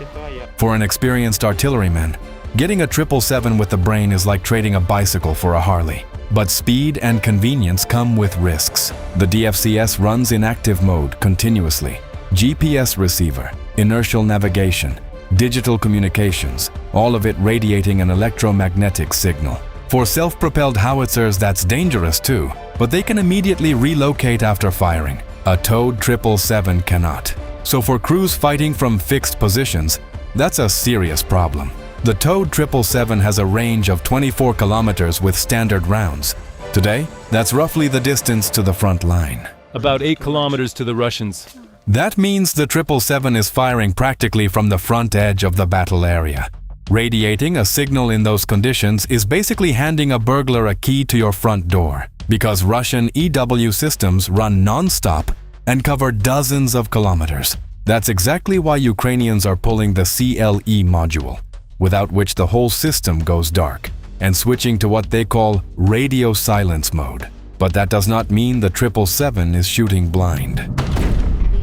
For an experienced artilleryman, getting a 777 with the brain is like trading a bicycle for a Harley. But speed and convenience come with risks. The DFCS runs in active mode continuously. GPS receiver, inertial navigation, digital communications, all of it radiating an electromagnetic signal. For self-propelled howitzers, that's dangerous too, but they can immediately relocate after firing. A towed 777 cannot. So for crews fighting from fixed positions, that's a serious problem. The towed 777 has a range of 24 kilometers with standard rounds. Today, that's roughly the distance to the front line. About 8 kilometers to the Russians. That means the 777 is firing practically from the front edge of the battle area. Radiating a signal in those conditions is basically handing a burglar a key to your front door, because Russian EW systems run non-stop and cover dozens of kilometers. That's exactly why Ukrainians are pulling the CLE module, without which the whole system goes dark, and switching to what they call radio silence mode. But that does not mean the 777 is shooting blind.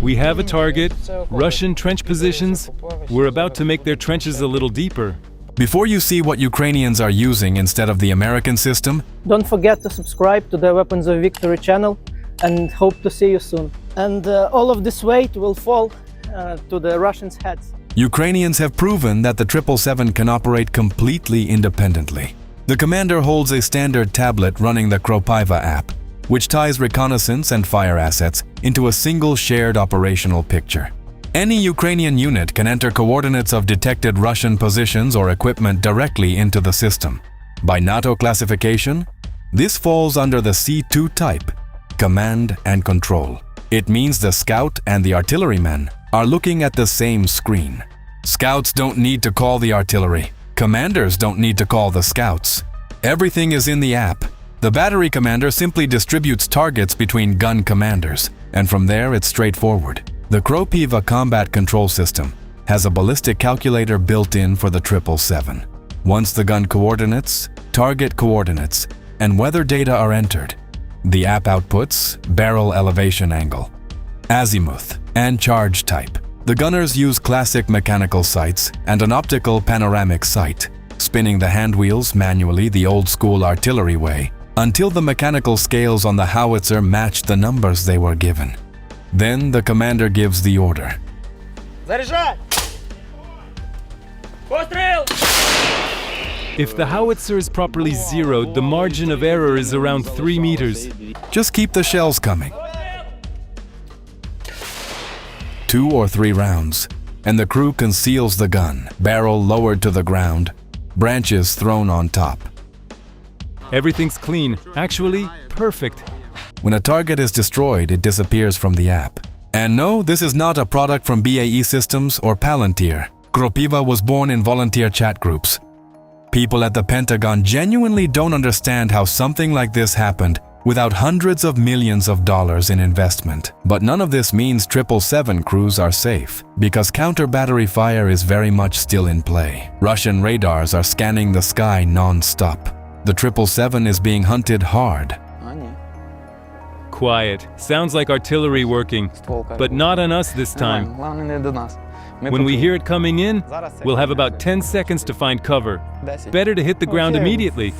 We have a target, Russian trench positions. We're about to make their trenches a little deeper. Before you see what Ukrainians are using instead of the American system, Don't forget to subscribe to the Weapons of Victory channel and hope to see you soon. And all of this weight will fall to the Russians' heads. Ukrainians have proven that the 777 can operate completely independently. The commander holds a standard tablet running the Kropyva app, which ties reconnaissance and fire assets into a single shared operational picture. Any Ukrainian unit can enter coordinates of detected Russian positions or equipment directly into the system. By NATO classification, this falls under the C2 type, Command and Control. It means the scout and the artillerymen are looking at the same screen. Scouts don't need to call the artillery. Commanders don't need to call the scouts. Everything is in the app. The battery commander simply distributes targets between gun commanders, and from there it's straightforward. The Kropyva combat control system has a ballistic calculator built in for the 777. Once the gun coordinates, target coordinates, and weather data are entered, the app outputs barrel elevation angle, azimuth, and charge type. The gunners use classic mechanical sights and an optical panoramic sight, spinning the hand wheels manually the old-school artillery way, until the mechanical scales on the howitzer matched the numbers they were given. Then the commander gives the order. Заряжать! Пострел! If the howitzer is properly zeroed, the margin of error is around 3 meters. Just keep the shells coming. 2 or 3 rounds, and the crew conceals the gun, barrel lowered to the ground, branches thrown on top. Everything's clean, actually perfect. When a target is destroyed, it disappears from the app. And no, this is not a product from BAE Systems or Palantir. Kropiva was born in volunteer chat groups. People at the Pentagon genuinely don't understand how something like this happened without hundreds of millions of dollars in investment. But none of this means 777 crews are safe, because counter-battery fire is very much still in play. Russian radars are scanning the sky non-stop. The 777 is being hunted hard. Quiet. Sounds like artillery working, but not on us this time. When we hear it coming in, we'll have about 10 seconds to find cover. Better to hit the ground immediately.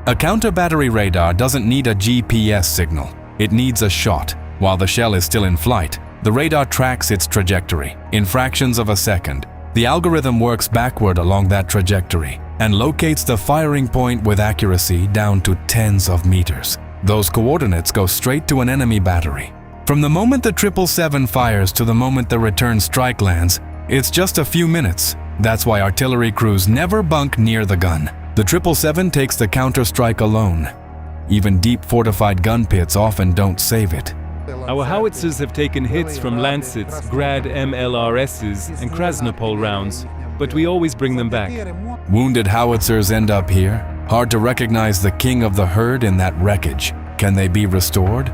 A counter-battery radar doesn't need a GPS signal. It needs a shot. While the shell is still in flight, the radar tracks its trajectory. In fractions of a second, the algorithm works backward along that trajectory and locates the firing point with accuracy down to tens of meters. Those coordinates go straight to an enemy battery. From the moment the 777 fires to the moment the return strike lands, it's just a few minutes. That's why artillery crews never bunk near the gun. The 777 takes the counter-strike alone. Even deep fortified gun pits often don't save it. Our howitzers have taken hits from Lancets, Grad MLRSs, and Krasnopol rounds, but we always bring them back. Wounded howitzers end up here. Hard to recognize the king of the herd in that wreckage. Can they be restored?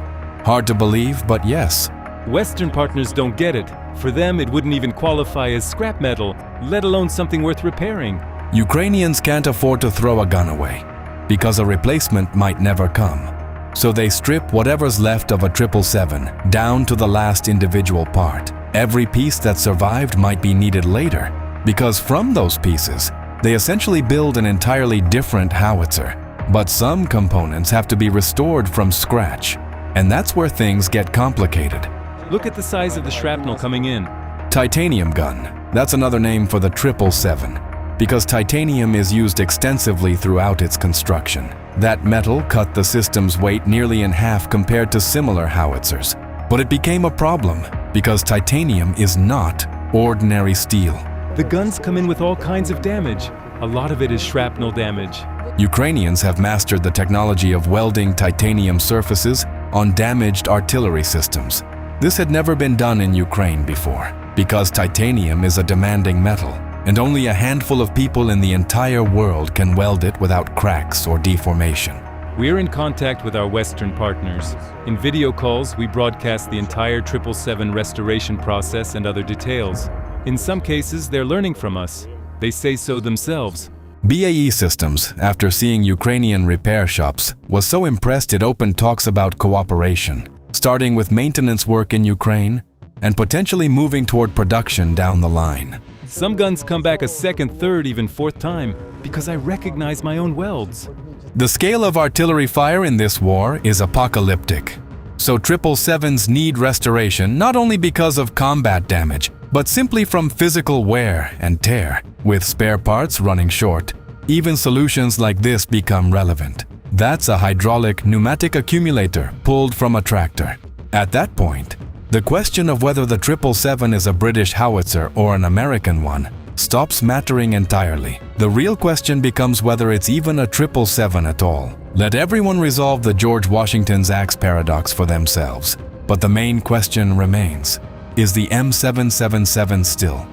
Hard to believe, but yes. Western partners don't get it. For them, it wouldn't even qualify as scrap metal, let alone something worth repairing. Ukrainians can't afford to throw a gun away, because a replacement might never come. So they strip whatever's left of a 777 down to the last individual part. Every piece that survived might be needed later, because from those pieces, they essentially build an entirely different howitzer. But some components have to be restored from scratch, and that's where things get complicated. Look at the size of the shrapnel coming in. Titanium gun. That's another name for the 777, because titanium is used extensively throughout its construction. That metal cut the system's weight nearly in half compared to similar howitzers. But it became a problem, because titanium is not ordinary steel. The guns come in with all kinds of damage. A lot of it is shrapnel damage. Ukrainians have mastered the technology of welding titanium surfaces on damaged artillery systems. This had never been done in Ukraine before, because titanium is a demanding metal, and only a handful of people in the entire world can weld it without cracks or deformation. We're in contact with our Western partners. In video calls, we broadcast the entire 777 restoration process and other details. In some cases, they're learning from us. They say so themselves. BAE Systems, after seeing Ukrainian repair shops, was so impressed it opened talks about cooperation, starting with maintenance work in Ukraine and potentially moving toward production down the line. Some guns come back a second, third, even fourth time because I recognize my own welds. The scale of artillery fire in this war is apocalyptic. So 777s need restoration not only because of combat damage, but simply from physical wear and tear. With spare parts running short, even solutions like this become relevant. That's a hydraulic pneumatic accumulator pulled from a tractor. At that point, the question of whether the 777 is a British howitzer or an American one stops mattering entirely. The real question becomes whether it's even a 777 at all. Let everyone resolve the George Washington's axe paradox for themselves. But the main question remains, is the M777 still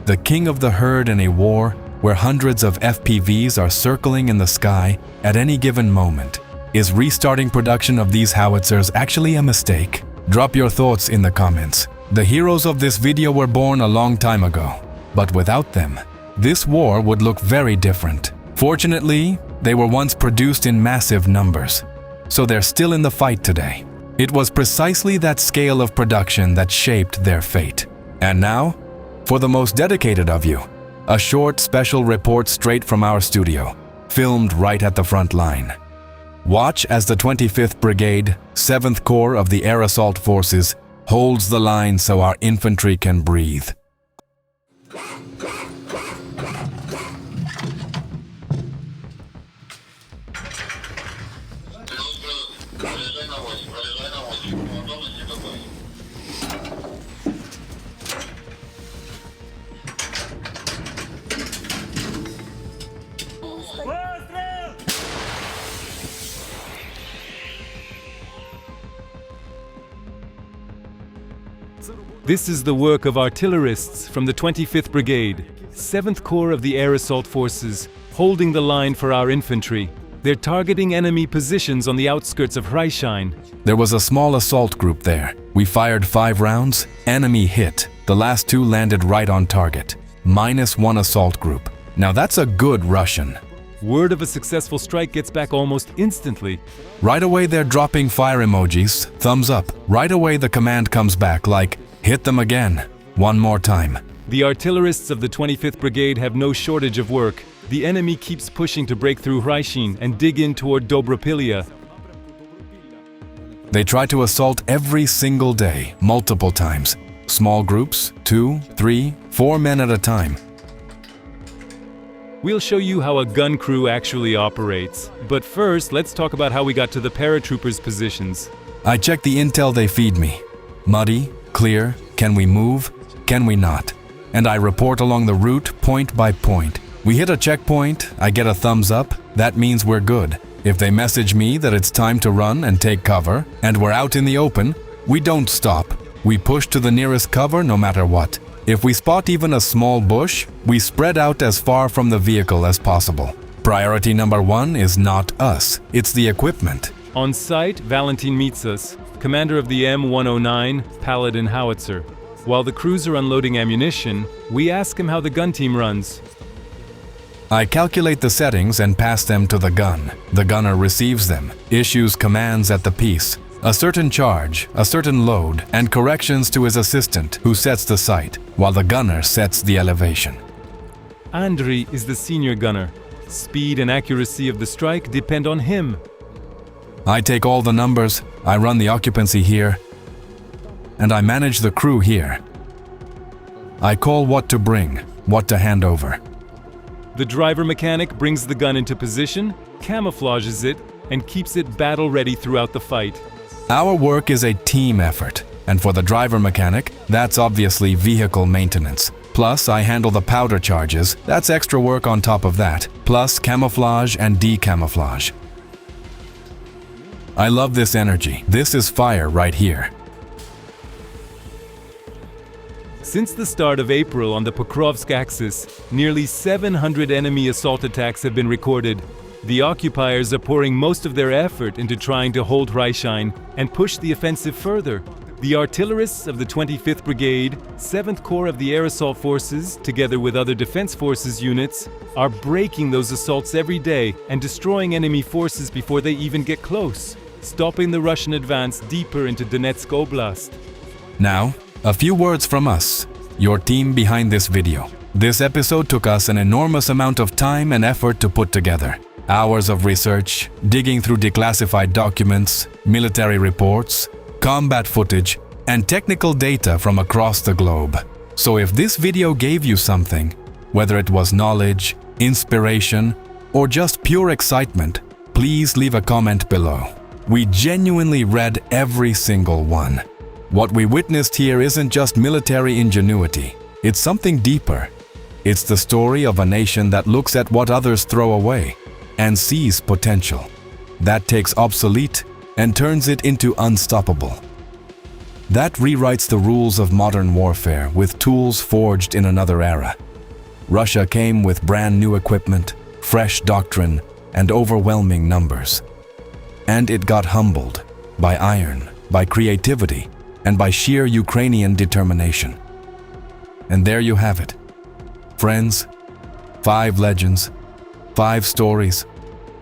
the king of the herd in a war where hundreds of FPVs are circling in the sky at any given moment? Is restarting production of these howitzers actually a mistake? Drop your thoughts in the comments. The heroes of this video were born a long time ago, but without them, this war would look very different. Fortunately, they were once produced in massive numbers, so they're still in the fight today. It was precisely that scale of production that shaped their fate. And now, for the most dedicated of you, A short special report straight from our studio, filmed right at the front line. Watch as the 25th Brigade, 7th Corps of the Air Assault Forces, holds the line so our infantry can breathe. This is the work of artillerists from the 25th Brigade, 7th Corps of the Air Assault Forces, holding the line for our infantry. They're targeting enemy positions on the outskirts of Hreisheim. There was a small assault group there. We fired 5 rounds, enemy hit. The last 2 landed right on target. -1 assault group. Now that's a good Russian. Word of a successful strike gets back almost instantly. Right away they're dropping fire emojis, thumbs up. Right away the command comes back like, hit them again, one more time. The artillerists of the 25th Brigade have no shortage of work. The enemy keeps pushing to break through Hreisheim and dig in toward Dobropilya. They try to assault every single day, multiple times. Small groups, 2, 3, 4 men at a time. We'll show you how a gun crew actually operates. But first, let's talk about how we got to the paratroopers' positions. I check the intel they feed me. Muddy, clear, can we move, can we not? And I report along the route point by point. We hit a checkpoint, I get a thumbs up, that means we're good. If they message me that it's time to run and take cover, and we're out in the open, we don't stop. We push to the nearest cover no matter what. If we spot even a small bush, we spread out as far from the vehicle as possible. Priority number 1 is not us, it's the equipment. On site, Valentin meets us, commander of the M109 Paladin howitzer. While the crews are unloading ammunition, we ask him how the gun team runs. I calculate the settings and pass them to the gun. The gunner receives them, issues commands at the piece, a certain charge, a certain load, and corrections to his assistant, who sets the sight, while the gunner sets the elevation. Andriy is the senior gunner. Speed and accuracy of the strike depend on him. I take all the numbers, I run the occupancy here, and I manage the crew here. I call what to bring, what to hand over. The driver mechanic brings the gun into position, camouflages it, and keeps it battle-ready throughout the fight. Our work is a team effort, and for the driver mechanic, that's obviously vehicle maintenance. Plus, I handle the powder charges, that's extra work on top of that, plus camouflage and decamouflage. I love this energy. This is fire right here. Since the start of April on the Pokrovsk axis, nearly 700 enemy assault attacks have been recorded. The occupiers are pouring most of their effort into trying to hold Hreisheim and push the offensive further. The artillerists of the 25th Brigade, 7th Corps of the Air Assault Forces, together with other Defense Forces units, are breaking those assaults every day and destroying enemy forces before they even get close, stopping the Russian advance deeper into Donetsk Oblast. Now, a few words from us, your team behind this video. This episode took us an enormous amount of time and effort to put together. Hours of research, digging through declassified documents, military reports, combat footage, and technical data from across the globe. So if this video gave you something, whether it was knowledge, inspiration, or just pure excitement, please leave a comment below. We genuinely read every single one. What we witnessed here isn't just military ingenuity, it's something deeper. It's the story of a nation that looks at what others throw away and sees potential. That takes obsolete and turns it into unstoppable. That rewrites the rules of modern warfare with tools forged in another era. Russia came with brand new equipment, fresh doctrine, and overwhelming numbers. And it got humbled by iron, by creativity, and by sheer Ukrainian determination. And there you have it. Friends, 5 legends, 5 stories,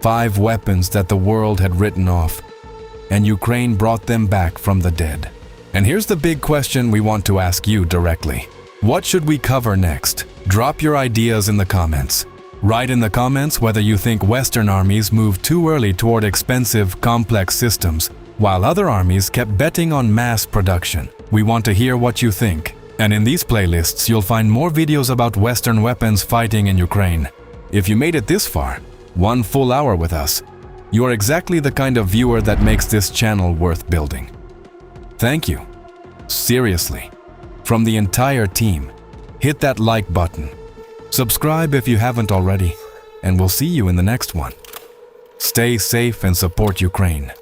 5 weapons that the world had written off, and Ukraine brought them back from the dead. And here's the big question we want to ask you directly. What should we cover next? Drop your ideas in the comments. Write in the comments whether you think Western armies moved too early toward expensive, complex systems, while other armies kept betting on mass production. We want to hear what you think. And in these playlists, you'll find more videos about Western weapons fighting in Ukraine. If you made it this far, 1 full hour with us, you are exactly the kind of viewer that makes this channel worth building. Thank you. Seriously. From the entire team, hit that like button. Subscribe if you haven't already, and we'll see you in the next one. Stay safe and support Ukraine.